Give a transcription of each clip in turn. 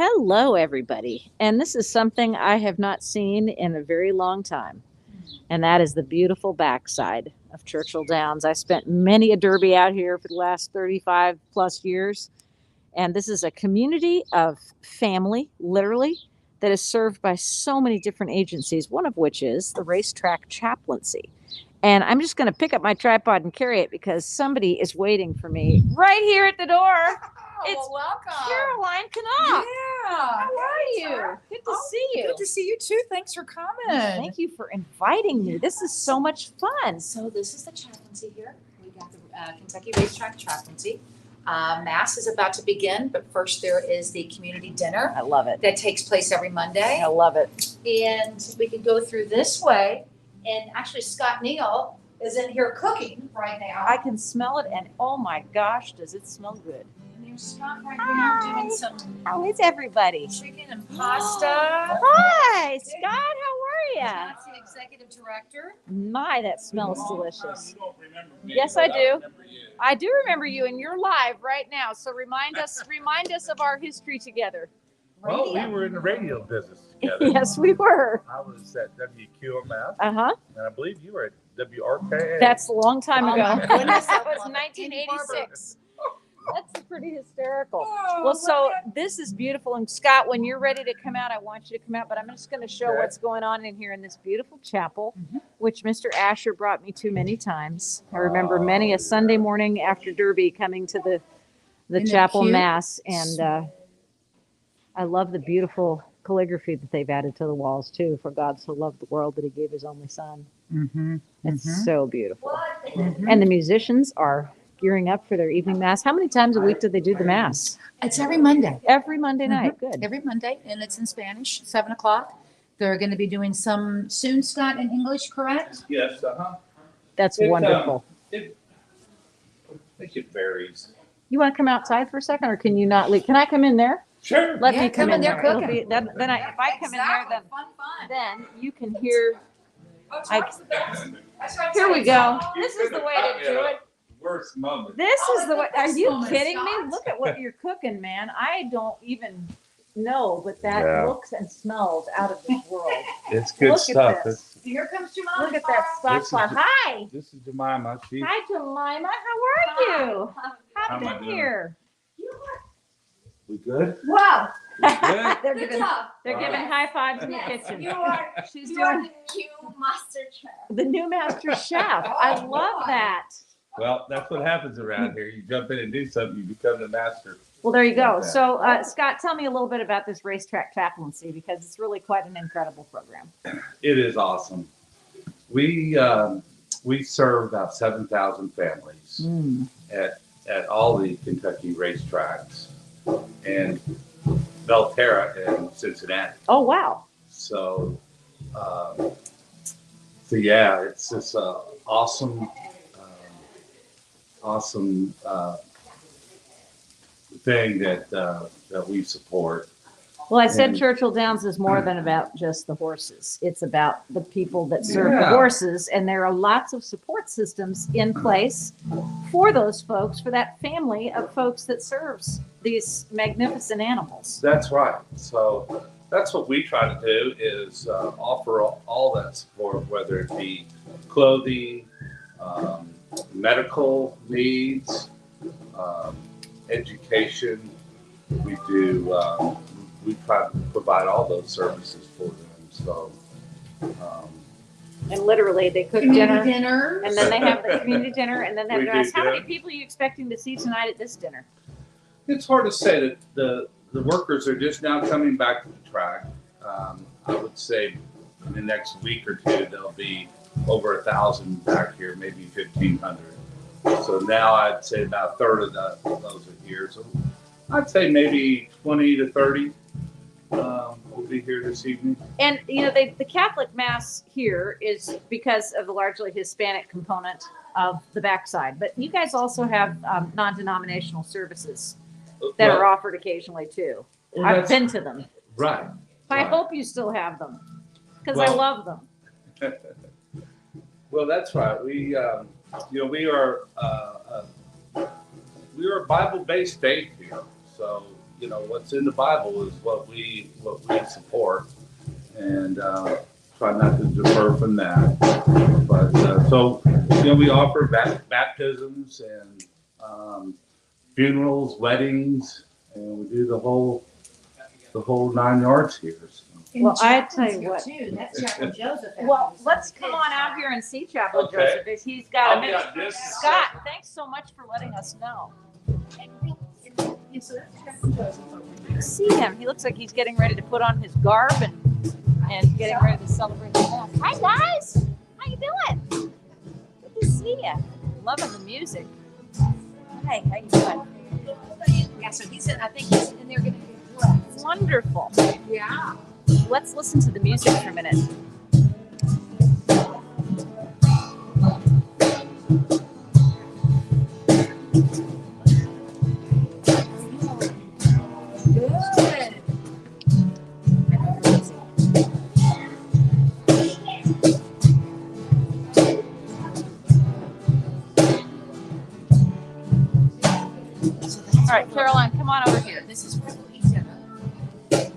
Hello, everybody. And this is something I have not seen in a very long time, and that is the beautiful backside of Churchill Downs. I spent many a derby out here for the last 35 plus years, and this is a community of family, literally, that is served by so many different agencies, one of which is the Racetrack Chaplaincy. And I'm just going to pick up my tripod and carry it because somebody is waiting for me right here at the door. It's welcome. Caroline Knopp. Yeah. How are you? Good to see you. Good to see you too. Thanks for coming. Thank you for inviting me. This is so much fun. So this is the chaplaincy here. We got the Kentucky Racetrack Chaplaincy. Mass is about to begin, but first there is the community dinner I love it. that takes place every Monday. I love it. And we can go through this way. And actually, Scott Neal is in here cooking right now. I can smell it, and oh my gosh, does it smell good. And there's Scott right now doing some How is everybody? chicken and pasta. Hi, Scott. How are you? Scott's the executive director. My, that smells delicious. You don't remember me, Yes, but I do. remember you. I do remember you, and you're live right now. So remind us of our history together. Well, we were in the radio business together. Yes, we were. I was at WQMF, Uh-huh. and I believe you were at WRKA. That's a long time Oh, ago. my goodness, That I was love it. 1986. That's pretty hysterical. Oh, Well, so this is beautiful. And Scott, when you're ready to come out, I want you to come out. But I'm just going to show Okay. what's going on in here in this beautiful chapel, which Mr. Asher brought me to many times. I remember many a Sunday morning after Derby coming to the Isn't it chapel cute? mass. And I love the beautiful calligraphy that they've added to the walls, too. For God so loved the world that he gave his only son. Mm-hmm. It's so beautiful. And the musicians are gearing up for their evening mass. How many times a week do they do the mass? It's every Monday. Every Monday night. Good. Every Monday, and it's in Spanish, 7 o'clock. They're going to be doing some soon, Scott, in English, correct? Yes, uh-huh. That's It, wonderful. I think it varies. You want to come outside for a second, or can you not leave? Can I come in there? Sure. Let Yeah, me come in there. they're It'll cooking. be- then if I come in there, Fun. then you can hear. That's right. Here we go. This is the way to do it. Worst moment. This is the way. Are you moment, kidding me? Scott. Look at what you're cooking, man. I don't even know, but that Yeah. looks and smells out of this world. It's good Look at stuff. this. Here comes Jemima. Look at that stock This is pot. the- Hi. This is Jemima. She, Hi, Jemima. How are you? How Hop am I in doing? here. we good? Wow. We good? They're Good giving job. they're giving high fives in the Yes, kitchen. you are. She's You are doing the new master chef. the new master chef. I love that. Well, that's what happens around here. You jump in and do something, you become the master. Well, there you go. Okay. So, Scott, tell me a little bit about this racetrack chaplaincy because it's really quite an incredible program. It is awesome. We serve about 7,000 families at all the Kentucky racetracks and Belterra and Cincinnati. Oh, wow. So yeah, it's this awesome thing that we support. Well, I said And- Churchill Downs is more than about just the horses. It's about the people that serve the Yeah. horses, and there are lots of support systems in place for those folks, for that family of folks that serves these magnificent animals. That's right. So that's what we try to do is offer all that support, whether it be clothing, medical needs, education. We do. We try to provide all those services for them. So And literally, they cook Community dinner, dinners. and then they have the community dinner, and then they have We the do rest. How many that. people are you expecting to see tonight at this dinner? it's hard to say that the workers are just now coming back to the track. I would say in the next week or two there'll be over 1,000 back here, maybe 1,500. So now I'd say about a third of those are here. So I'd say maybe 20 to 30 will be here this evening. And you know, the Catholic Mass here is because of the largely Hispanic component of the backside. But you guys also have non-denominational services that are offered occasionally too. Well, I've that's- been to them. Right. I Right. hope you still have them because I Well- love them. Well, that's right. We are a Bible-based faith here. So what's in the Bible is what we support, and try not to defer from that. But so we offer baptisms and funerals, weddings, and we do the whole 9 yards here. So. Well, I tell you what. That's Chapel Joseph. Well, let's come on out here and see Chapel Joseph. He's got a minute. Scott, thanks so much for letting us know. So that's Chapel Joseph over here. See him. He looks like he's getting ready to put on his garb and getting ready to celebrate the Mass. Hi, guys. How you doing? Good to see you. Loving the music. Hey, how you doing? Yeah, so I think he's in there getting dressed. Wonderful. Yeah. Let's listen to the music for a minute. Good. All right, Caroline, come on over here. This is where we'll eat dinner.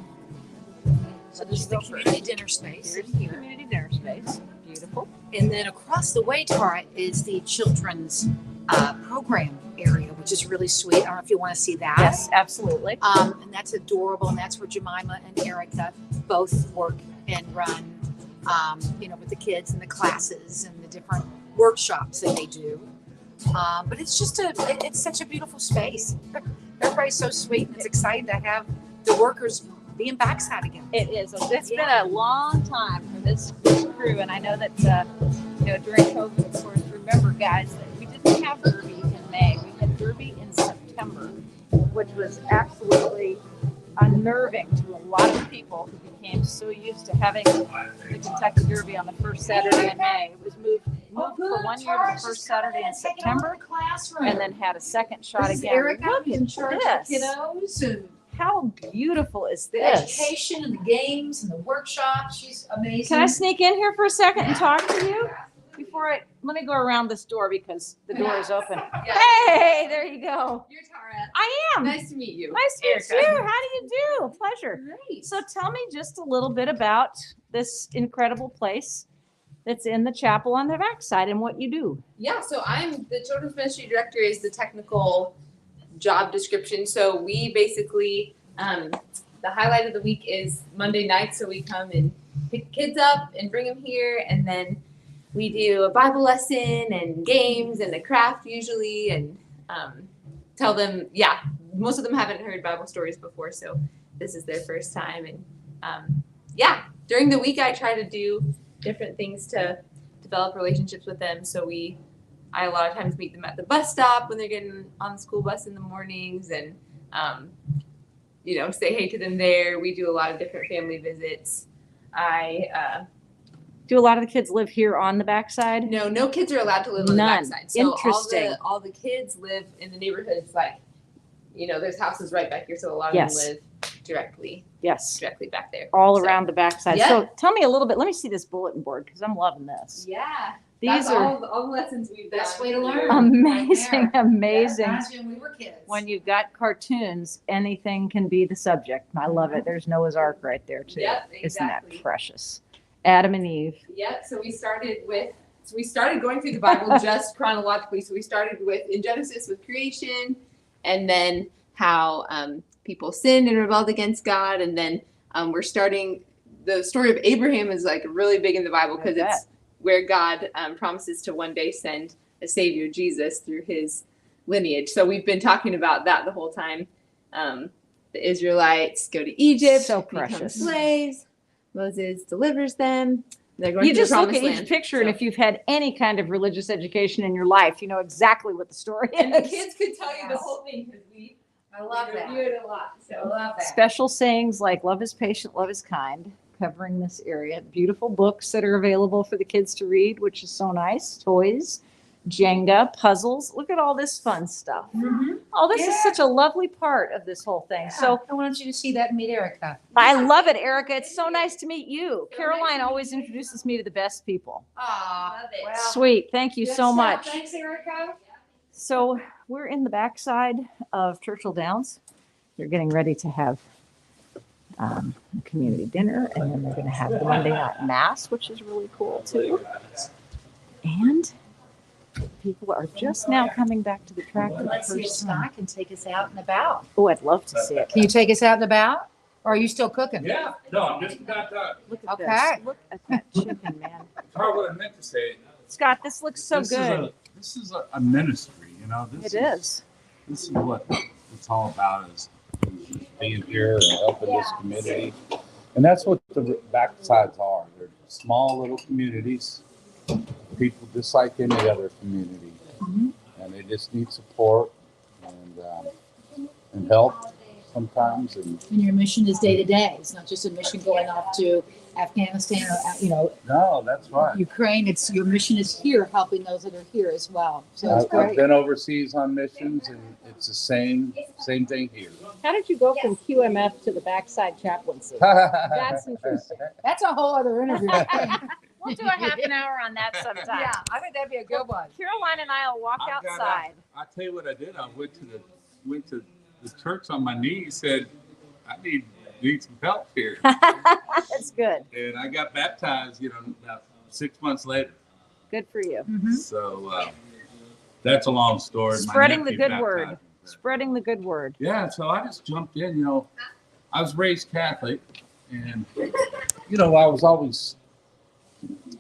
So this is the community dinner space. Here's the community dinner space. Beautiful. And then across the way, Tara, is the children's program area, which is really sweet. I don't know if you want to see that. Yes, absolutely. And that's adorable. And that's where Jemima and Erica both work and run, with the kids and the classes and the different workshops that they do. But it's just it's such a beautiful space. Everybody's so sweet, and it's exciting to have the workers being backside again. It is. It's been a long time for this crew, and I know that during COVID, of course, remember, guys, that we didn't have Derby in May. We had Derby in September, which was absolutely unnerving to a lot of people who became so used to having the Kentucky Derby on the first Saturday in May. It was moved for 1 year to the first Saturday in September, and then had a second shot This is again. Erica Look in at charge of this. kiddos and How beautiful is the this? education and the games and the workshops. She's amazing. Can I sneak in here for a second and talk to you? Let me go around this door because the door is open. Yeah. Hey, there you go. You're Tara. I am. Nice to meet you. Nice to meet Erica. you. How do you do? Pleasure. Great. So tell me just a little bit about this incredible place that's in the chapel on the backside and what you do. Yeah, so I'm the children's ministry director is the technical job description. So we basically, the highlight of the week is Monday night. So we come and pick kids up and bring them here. And then we do a Bible lesson and games and a craft usually and tell them, most of them haven't heard Bible stories before. So this is their first time. And during the week, I try to do different things to develop relationships with them. So I a lot of times meet them at the bus stop when they're getting on the school bus in the mornings and, say hey to them there. We do a lot of different family visits. Do a lot of the kids live here on the backside? No kids are allowed to live on the None. backside. So Interesting. all the kids live in the neighborhoods there's houses right back here. So a lot of them live directly back there. All around the backside. Yeah. So tell me a little bit. Let me see this bulletin board because I'm loving this. Yeah. These That's are all the lessons we've done. Best way to learn. amazing, Right amazing. That's when we were kids. When you've got cartoons, anything can be the subject. I love it. There's Noah's Ark right there too. Yep, Isn't exactly. that precious? Adam and Eve. Yep. So we started going through the Bible just chronologically. So we started in Genesis with creation, and then how people sinned and rebelled against God, and then we're starting the story of Abraham is really big in the Bible because it's where God promises to one day send a savior, Jesus, through his lineage. So we've been talking about that the whole time. The Israelites go to Egypt, So become precious. slaves. Moses delivers them. They're going You to the just look promised at each land. picture, So- and if you've had any kind of religious education in your life, you know exactly what the story and the is. kids could tell you the Yes. whole thing because we I love that. review it a lot. I So love that. Special sayings like love is patient, love is kind, covering this area. Beautiful books that are available for the kids to read, which is so nice. Toys, Jenga, puzzles. Look at all this fun stuff. Mm-hmm. Oh, this is such a lovely part of this whole thing. So I want you to see that and meet Erica. I love it, Erica. It's so nice to meet you. Caroline always introduces me to the best people. Aw, Love it. well, Sweet. Thank you good so stuff. much. Thanks, Erica. So we're in the backside of Churchill Downs, they're getting ready to have a community dinner, and then they're going to have the Monday night mass, which is really cool too. And people are just now coming back to the track for the Let's see if first time. Scott can take us out and about. Oh, I'd love to see it. Can you take us out and about? Or are you still cooking? Yeah, no, I'm just about done. Look at Okay. this. Look at that chicken, man. Sorry, what I meant to say. Scott, this looks so good. This is a ministry, you know. It is. This is what it's all about, is being here and helping this community. And that's what the backsides are. They're small little communities, people just like any other community. Mhm. And they just need support and help sometimes. And And your mission is day to day. It's not just a mission going off to Afghanistan or, no, that's right. Ukraine. It's your mission is here, helping those that are here as well. So it's I've great. been overseas on missions, and it's the same thing here. How did you go from QMF to the backside chaplaincy? That's interesting. That's a whole other interview. We'll do a half an hour on that sometime. Yeah, I think that'd be a good one. Caroline and I will walk I've got outside. I tell you what I did. I went to the church on my knees. Said, I need some help here, That's good. and I got baptized. About 6 months later. Good for you. Mhm. So that's a long story. My Spreading the nephew good word. baptized me. Spreading the good word. Yeah, so I just jumped in. I was raised Catholic, and I was always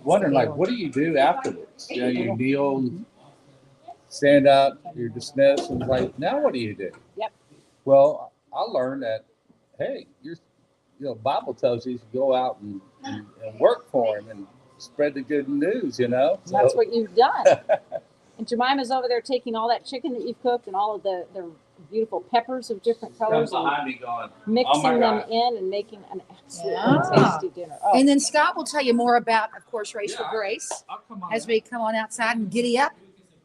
wondering, like, what do you do afterwards? You kneel, stand up, you're dismissed, and like, now what do you do? Yep. Well, I learned that, hey, Bible tells you to go out and work for Him and spread the good news. And that's what you've done. And Jemima's over there taking all that chicken that you've cooked and all of the beautiful peppers of different colors and behind me going, mixing my them God. in and making an absolutely Yeah. tasty dinner. Oh, And then Scott will tell you more about, of course, Race for Yeah. Grace I'll come on as out. we come on outside and giddy up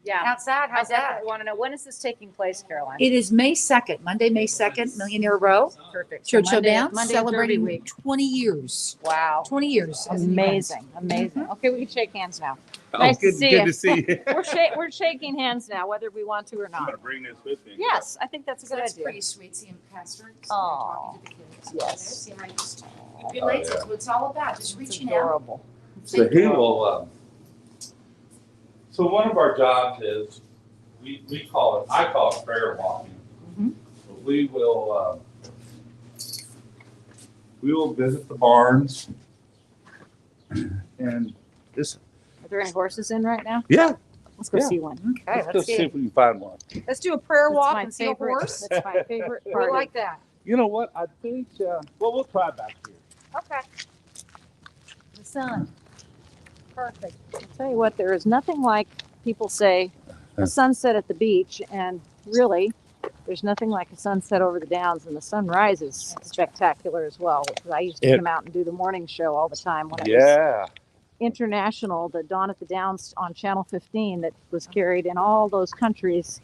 yeah. outside. I How's that? definitely want to know, when is this taking place, Caroline? It is May 2nd, Monday, May 2nd, Millionaire Row, Perfect. So Churchill Monday- Downs, Monday of Derby celebrating week. 20 years. Wow. 20 years. as an event. Amazing. Amazing. Okay, we can shake hands now. Oh, Nice to good, see good you. to see you. We're shaking hands now, whether we want to or I'm not. gonna bring this with me. Yes, I think that's a So good that's idea. pretty sweet seeing Pastor. Aw. Talking to the kids. Yes. See how he just Oh, relates. yeah. That's what it's all about. Just It's reaching out. adorable. So he will. So one of our jobs is I call it prayer walking. Mhm. But we will visit the barns, and this. Are there any horses in right now? Yeah, Let's go Yeah. see one. Okay, let's go see if we can find one. Let's do a prayer That's walk my and see a favorite. horse. That's my favorite We part. like that. You know what? I think. We'll try back here. Okay. The sun. Perfect. I'll tell you what, there is nothing like, people say, a sunset at the beach, and really, there's nothing like a sunset over the downs, and the sunrise is spectacular as well. Because I used to It- come out and do the morning show all the time when it was Yeah. international, the Dawn at the Downs on Channel 15 that was carried in all those countries.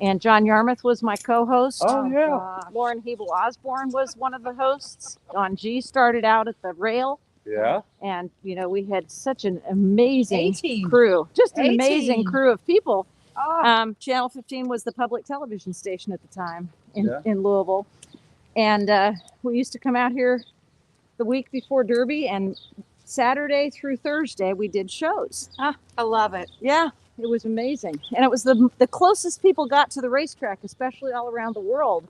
And John Yarmouth was my co-host. Oh, yeah. gosh. Lauren Hebel Osborne was one of the hosts. Don G started out at the rail. Yeah. And, we had such an amazing A-team. crew, just an amazing A-team. crew of people. Oh, Channel 15 was the public television station at the time Yeah. in Louisville. And we used to come out here the week before Derby, and Saturday through Thursday, we did shows. I love it. Yeah, it was amazing. And it was the closest people got to the racetrack, especially all around the world,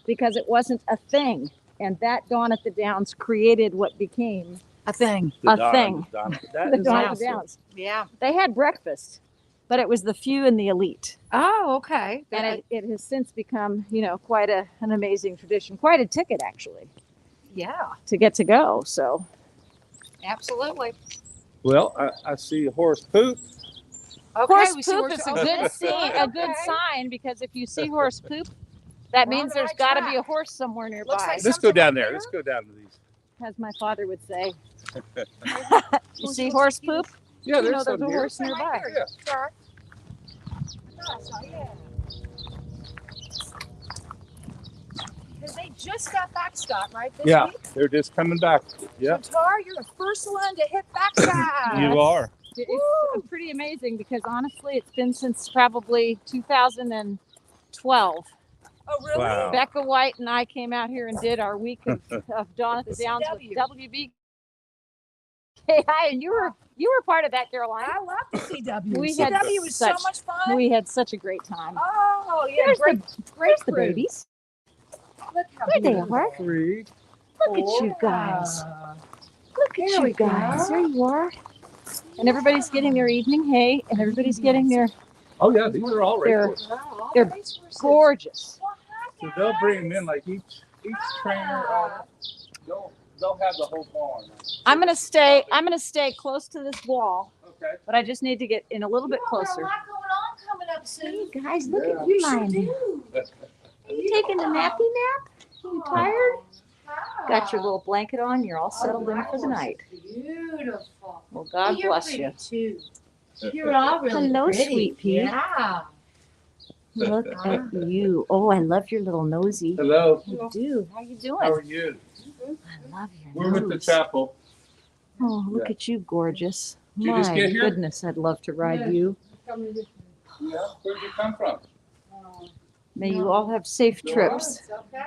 because it wasn't a thing. And that Dawn at the Downs created what became A thing. a thing. That the is Dawn at awesome. the Downs. Yeah. They had breakfast, but it was the few and the elite. Oh, okay. And it has since become, quite an amazing tradition, quite a ticket actually, Yeah, to get to go. So absolutely. Well, I see a horse poop. Okay, horse we see poop horse is a poop. good scene, a good Okay. sign, because if you see horse poop, that We're on means the there's right got to track. be a horse somewhere nearby, Looks like Let's go something down up there. there. Let's go down to these. as my father would say. You Who's see horse horse poop? poop? Yeah, You there's know some there's a here. horse nearby. Yeah. Sure. Yeah. Because they just got back, Scott, right? This Yeah, week? they're just coming back. Yeah, So, Tar, you're the first one to hit backside. you are. It's pretty amazing because honestly, it's been since probably 2012 Oh, really? Wow. Becca White and I came out here and did our week of Dawn at the Downs with WB. Hey, hi, and you were part of that, Caroline. I love the CW. We had CW was so such- much fun. We had such a great time. Oh, yeah, There's great. There's the crew. babies. Look how There they beautiful. are. Three. Look at you guys. Look at There we you guys. go. There you are. And everybody's getting their evening hay, and everybody's getting their Oh yeah, these are all They're- racehorses. Wow, all They're the racehorses. gorgeous. Well, hi, So they'll guys. bring them in like each trainer. They'll have the whole barn. I'm gonna stay close to this wall, Okay. but I just need to get in a little bit You all got closer. a lot going on coming up soon. Hey guys, look Yeah. at you You sure lying. do. Are you taking a nappy nap? You tired? Wow. Got your little blanket on. You're all settled in for the night. Beautiful. Well, God You're bless pretty you. too. You're all really Hello, pretty. sweet pea. Yeah. Look at you. Oh, I love your little nosy. Hello. I do. How you doing? How are you? I love your We're with the nose. chapel. Oh, look Yeah. at you, gorgeous. Did you just My get here? goodness, I'd love to ride you. Yeah. Where'd you come from? May you all have safe trips Okay.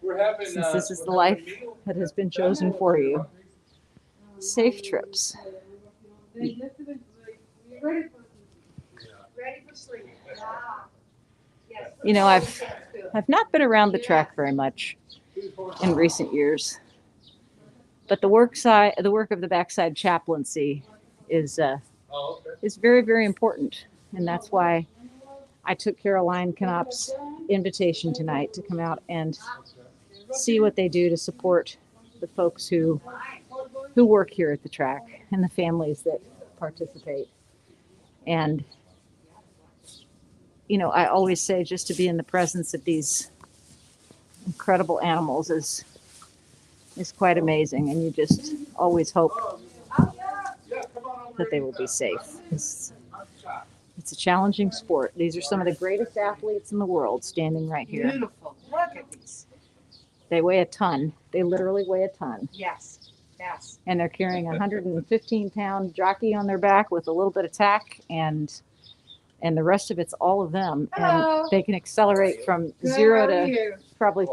We're having. Since this is we're the having life a meal. that has been chosen for you. Safe trips. Ready for sleep. Wow. Yes. You know, I've not been around the track very much in recent years, but the work of the backside chaplaincy is Oh, okay. is very, very important, and that's why I took Caroline Knopp's invitation tonight to come out and see what they do to support the folks who work here at the track and the families that participate. And you know, I always say just to be in the presence of these incredible animals is quite amazing, and you just always hope that they will be safe. It's a challenging sport. These are some of the greatest athletes in the world standing right here. Beautiful. Look at these. They weigh a ton. They literally weigh a ton. Yes. Yes. And they're carrying a 115-pound jockey on their back with a little bit of tack, and the rest of it's all of them. Hello. And they can accelerate from Good, 0 how are to you? probably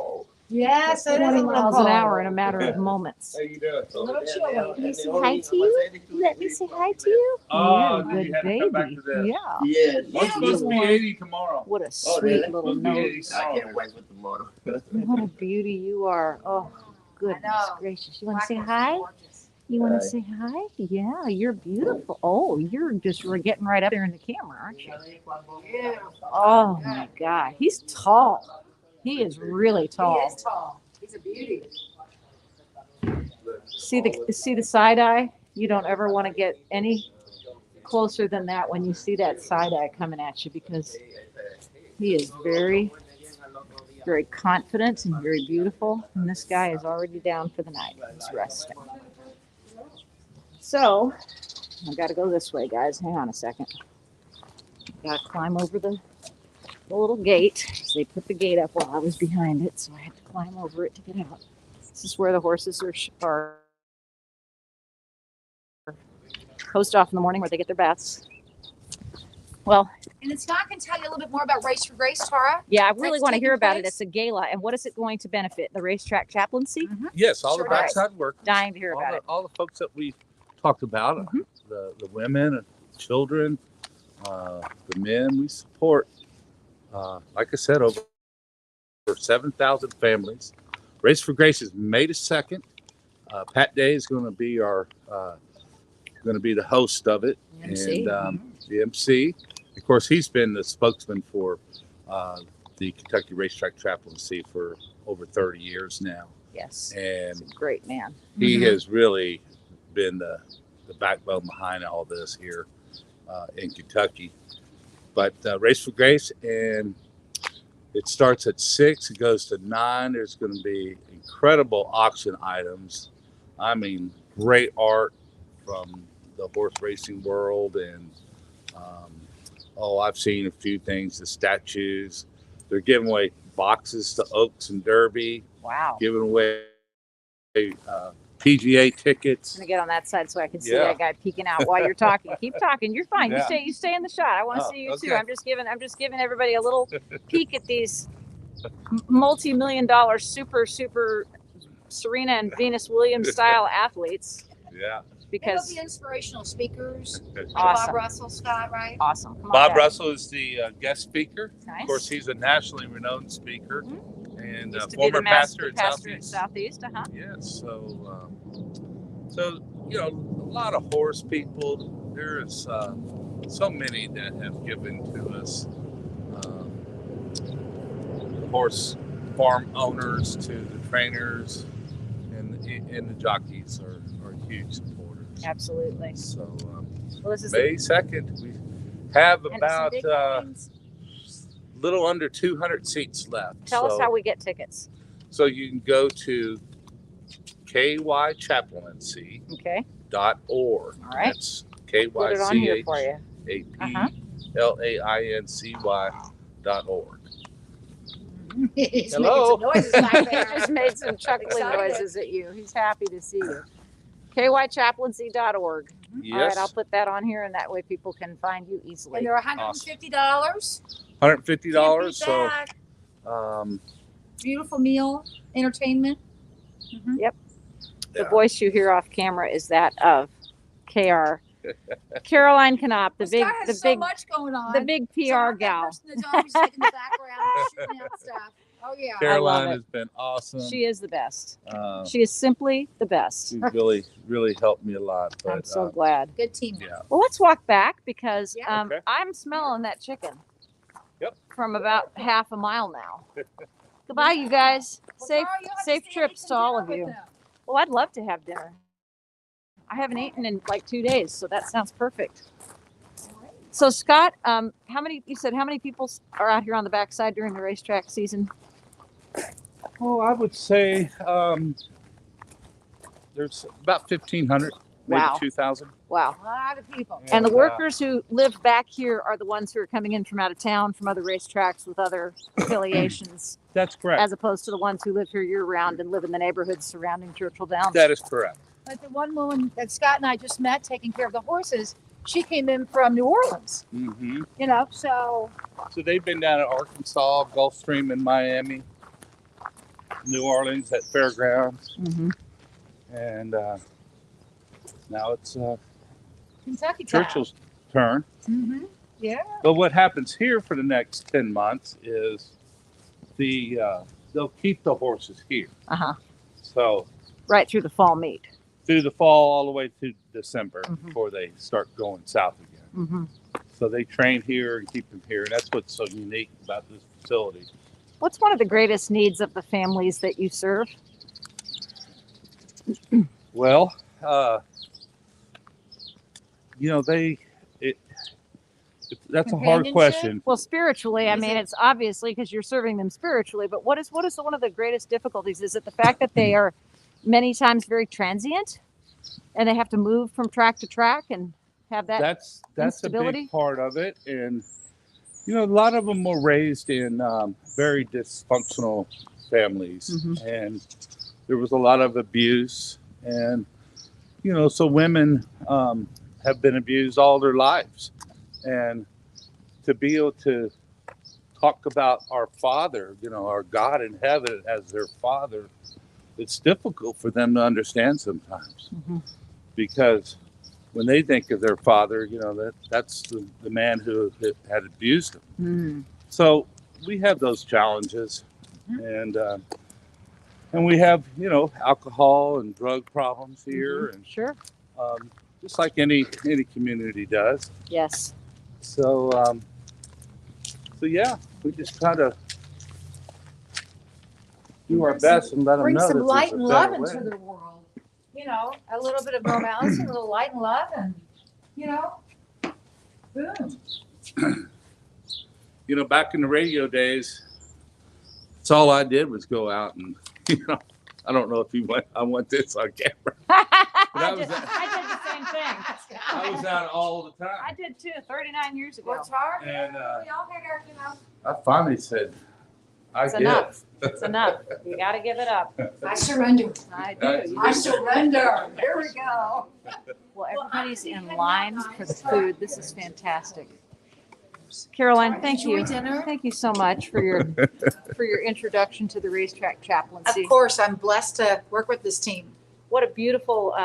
Yes, it is 20 a miles little an hour cold. in a matter of moments. How you doing? Little chilly. Let me say hi to you. Let me say hi to you. Oh, You're a you good had to come back baby. to this. Yeah. Yeah. I'm supposed to be 80 tomorrow. What a Oh, sweet really? little Supposed to be 80 nose. I tomorrow. can't wait with the motor. What a beauty you are. Oh, goodness know. gracious. You want to say Black hi? horse is gorgeous. You want Hi. to say hi? Yeah, you're beautiful. Oh, you're just getting right up there in the camera, aren't you? Beautiful. Oh my God. He's tall. He is really He tall. is tall. He's a beauty. See the side eye? You don't ever want to get any closer than that when you see that side eye coming at you, because he is very, very confident and very beautiful. And this guy is already down for the night. He's resting. So I got to go this way, guys. Hang on a second. Got to climb over the little gate. They put the gate up while I was behind it, so I had to climb over it to get out. This is where the horses are hosed off in the morning, where they get their baths. Well, And Scott can tell you a little bit more about Race for Grace, Tara. yeah, I really That's want to hear taking about it. place? It's a gala, and what is it going to benefit? The racetrack chaplaincy? Yes, all Sure the does. backside work. Dying to hear about it. All the folks that we talked about, Mhm. the women and children, the men we support. Like I said, over 7,000 families. Race for Grace is May the 2nd. Pat Day is going to be the host of it, MC. and the MC. Of course, he's been the spokesman for the Kentucky Racetrack Chaplaincy for over 30 years now, Yes. and He's a great man. he Mhm. has really been the backbone behind all this here in Kentucky. But Race for Grace, and it starts at 6, it goes to 9. There's going to be incredible auction items. I mean, great art from the horse racing world, and I've seen a few things, the statues. They're giving away boxes to Oaks and Derby, Wow. giving away PGA tickets. I'm gonna get on that side so I can see Yeah. that guy peeking out while you're talking. Keep talking. You're fine. Yeah. You stay in the shot. I want to Oh, see you too. okay. I'm just giving everybody a little peek at these multi-million-dollar super Serena and Venus Williams style athletes. Yeah. Because they'll be inspirational speakers. Awesome. Bob Russell, Scott, right? Awesome. Come on, Bob Dad. Russell is the guest speaker. Nice. Of course, he's a nationally renowned speaker and Used to be former the pastor at pastor Southeast. at Southeast. Yes. So you know, a lot of horse people. There is so many that have given to us. The horse farm owners to the trainers and the jockeys are huge supporters. Absolutely. So Well, this is May 2nd, we have and some about big names. little under 200 seats left. Tell us how we get tickets. So you can go to kychaplaincy.org. Okay. All right. That's Put it on here for you. kychaplaincy.org. He's Hello. making some noises back He there. just made some chuckling Excited. noises at you. He's happy to see you. kychaplaincy.org. Yes. All right, I'll put that on here, and that way people can find you easily. And they're $150. $150. So Back. um, Beautiful meal, entertainment. The yeah. voice you hear off camera is that of KR. Caroline Knopp, the This big, guy has the so big, much going on. the big So PR I'm that gal. person that's always like in the background, shooting out stuff. Oh yeah. Caroline it. has been awesome. She is the best. Uh, She is simply the best. she's really helped me a lot. But I'm so glad. Good team. yeah. Well, let's walk back because Yeah. Okay. I'm smelling that chicken. Yep. From about half a mile now. Goodbye, you guys. Well, Safe, Carl, you'll have to safe stay and trips eat to some all dinner of with you. them. Well, I'd love to have dinner. I haven't eaten in like 2 days, so that sounds perfect. So Scott, how many people are out here on the backside during the racetrack season? Oh, I would say there's about 1,500, maybe Wow. 2,000. Wow. A lot of people. And the workers who live back here are the ones who are coming in from out of town, from other racetracks with other affiliations, That's correct. as opposed to the ones who live here year round and live in the neighborhoods surrounding Churchill Downs. That is correct. But the one woman that Scott and I just met taking care of the horses, she came in from New Orleans. Hmm. You know, so So they've been down at Arkansas, Gulfstream in Miami, New Orleans at Fairgrounds, Mhm. and now it's Kentucky Churchill's turn. Mm-hmm. Yeah. But what happens here for the next 10 months is they'll keep the horses here. Uh-huh. So Right through the fall meet. through the fall all the way to December Mhm. before they start going south again. Mm-hmm. So they train here and keep them here. And that's what's so unique about this facility. What's one of the greatest needs of the families that you serve? Well, that's a hard Companionship? question. Well, spiritually, I mean, it's obviously because you're serving them spiritually, but what is one of the greatest difficulties? Is it the fact that they are many times very transient and they have to move from track to track and have that? That's a instability? big part of it. And, a lot of them were raised in very dysfunctional families. Mhm. And there was a lot of abuse. And, so women have been abused all their lives. And to be able to talk about our Father, our God in heaven as their Father, it's difficult for them to understand sometimes. Mhm. Because when they think of their father, that's the man who had abused them. Mm. So we have those challenges, and we have alcohol and drug problems here, and Sure. just like any community does. Yes. So yeah, we just kind of do our best and let them bring know some that light there's a and love better into way. the world. A little bit of normalcy, a little light and love, and boom. Back in the radio days, that's all I did was go out and, I don't know if you want, I want this on camera. I did the same thing. I was out all the I time. did too, 39 years ago. What's hard? And we all had our, I finally said, I It's get enough. it. It's enough. You got to give it up. I surrender. I That's do. I surrender. There we go. Well, everybody's in line for the food. This is fantastic. Caroline, thank Enjoy you. dinner. Thank you so much for your introduction to the racetrack chaplaincy. Of course, I'm blessed to work with this team. What a beautiful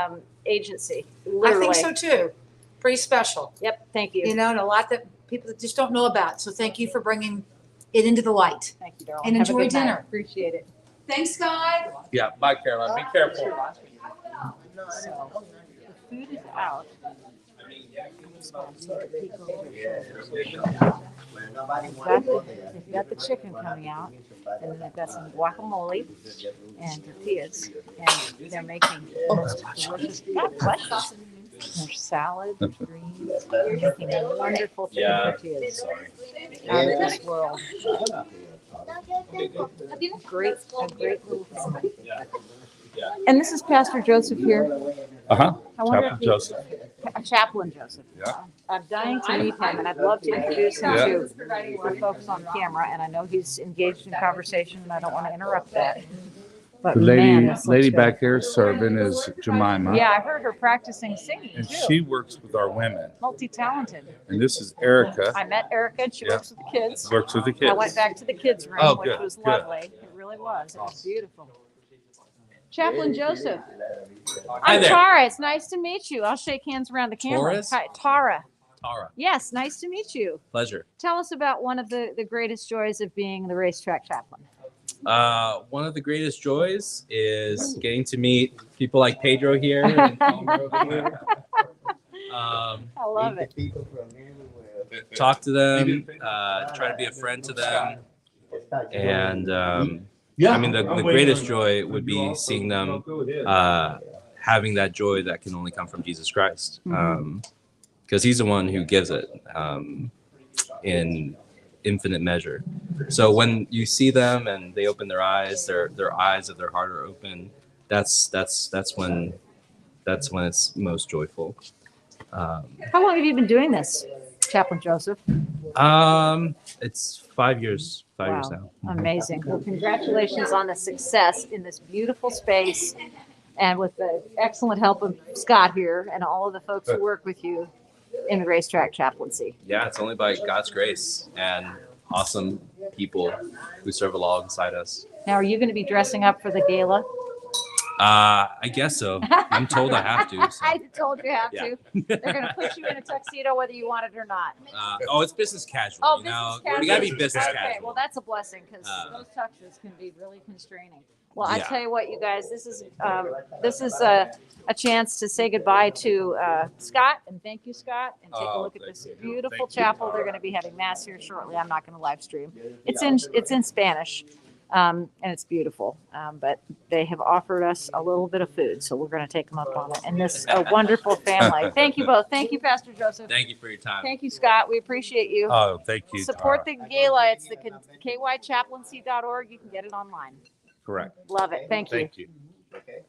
agency. I Literally. think so too. Pretty special. Yep. Thank you. You know, and a lot that people just don't know about. So thank you for bringing it into the light. Thank you, darling. And Have a enjoy good night. dinner. Appreciate it. Thanks, Scott. Yeah, bye, Caroline. Be careful. So the food is out. They've got the chicken coming out, and then they've got some guacamole and tortillas, and they're making the most delicious. God bless you. There's salad, greens, they're making wonderful chicken tortillas out of this world. Great, a great little family. And this is Pastor Joseph here. Uh-huh. I wonder Chaplain if he- Joseph. Chaplain Joseph. Yeah. I'm dying to meet him, and I'd love to introduce him Yeah. to the folks on camera. And I know he's engaged in conversation, and I don't want to interrupt that. But The man, this looks lady good. back there serving is Jemima. Yeah, I heard her practicing singing And too. she works with our women. Multi-talented. And this is Erica. I met Erica, and she Yeah. works with the kids. Works with the kids. I went back to the kids' room, Oh, which good, was good. lovely. It really was. It was beautiful. Chaplain Joseph. Hi I'm there. Tara. It's nice to meet you. I'll shake hands around the camera. Torres? Hi, Tara. Tara, Yes, nice to meet you. pleasure. Tell us about one of the greatest joys of being the racetrack chaplain. One of the greatest joys is getting to meet people like Pedro here. And I love it. talk to them, try to be a friend to them. And I mean, the greatest joy would be seeing them having that joy that can only come from Jesus Christ. Because he's the one who gives it in infinite measure. So when you see them and they open their eyes, their eyes of their heart are open. That's when it's most joyful. How long have you been doing this, Chaplain Joseph? It's 5 years. 5 years Wow. now. Amazing. Well, congratulations on the success in this beautiful space and with the excellent help of Scott here and all of the folks who work with you in the racetrack chaplaincy. Yeah, it's only by God's grace and awesome people who serve alongside us. Now, are you going to be dressing up for the gala? I guess so. I'm told I have to. So. I told you have Yeah. to. They're going to put you in a tuxedo whether you want it or not. It's business casual. Oh, you know? business We gotta be casual. business Okay, casual. well, that's a blessing because those tuxes can be really constraining. Well, I Yeah. tell you what, you guys, this is a chance to say goodbye to Scott, and thank you, Scott, and take a Oh, look at thank this you. beautiful Thank you, chapel. Tara. They're going to be having mass here shortly. I'm not going to live stream. It's in Spanish, and it's beautiful. But they have offered us a little bit of food, so we're going to take them up on it. And this a wonderful family. Thank you both. Thank you, Pastor Joseph. Thank you for your time. Thank you, Scott. We appreciate you. Oh, thank you. Support Tara. the gala. It's the kychaplaincy.org. You can get it online. Correct. Love it. Thank you. Thank you. Okay.